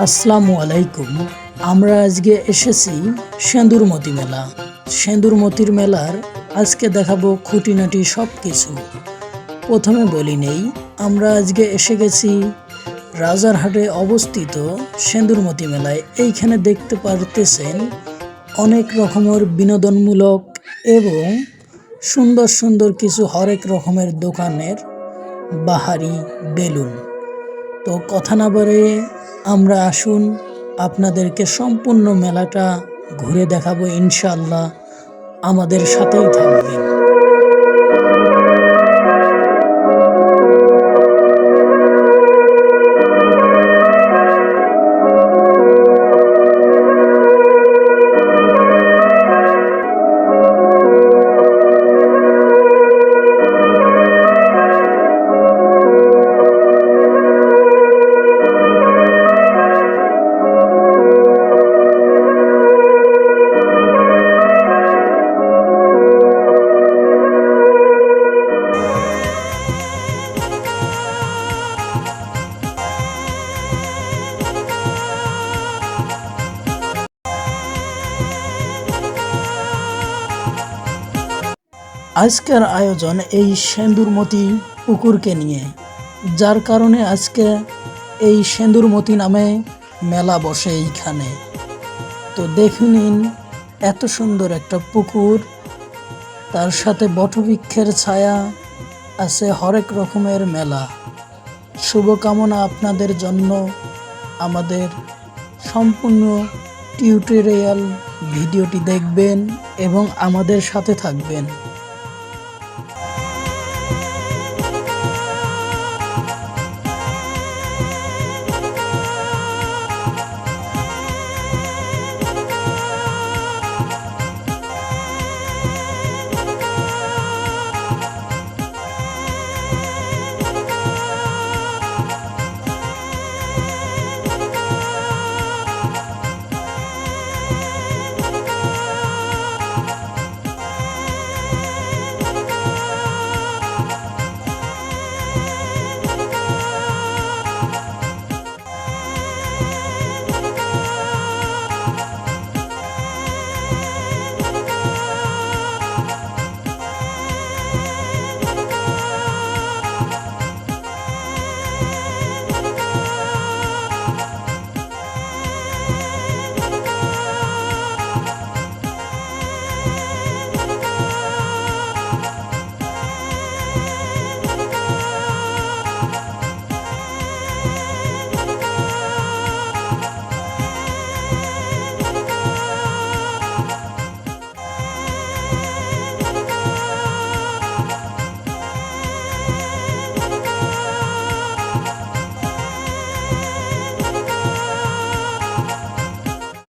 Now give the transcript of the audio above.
আসসালামু আলাইকুম। আমরা আজকে এসেছি সেন্দুরমতি মেলা। সেন্দুরমতির মেলার আজকে দেখাবো খুঁটিনাটি সব কিছু। প্রথমে বলি নেই, আমরা আজকে এসে গেছি রাজারহাটে অবস্থিত সেন্দুরমতি মেলায়। এইখানে দেখতে পারতেছেন অনেক রকমের বিনোদনমূলক এবং সুন্দর সুন্দর কিছু হরেক রকমের দোকানের বাহারি বেলুন। তো কথা না বাড়িয়ে আমরা আসুন আপনাদেরকে সম্পূর্ণ মেলাটা ঘুরে দেখাবো ইনশাআল্লাহ। আমাদের সাথেই থাকবেন। আজকের আয়োজন এই সেন্দুরমতি পুকুরকে নিয়ে, যার কারণে আজকে এই সেন্দুরমতি নামে মেলা বসে এইখানে। তো দেখে নিন, এত সুন্দর একটা পুকুর, তার সাথে বটবৃক্ষের ছায়া আছে, হরেক রকমের মেলা। শুভকামনা আপনাদের জন্য। আমাদের সম্পূর্ণ টিউটোরিয়াল ভিডিওটি দেখবেন এবং আমাদের সাথে থাকবেন।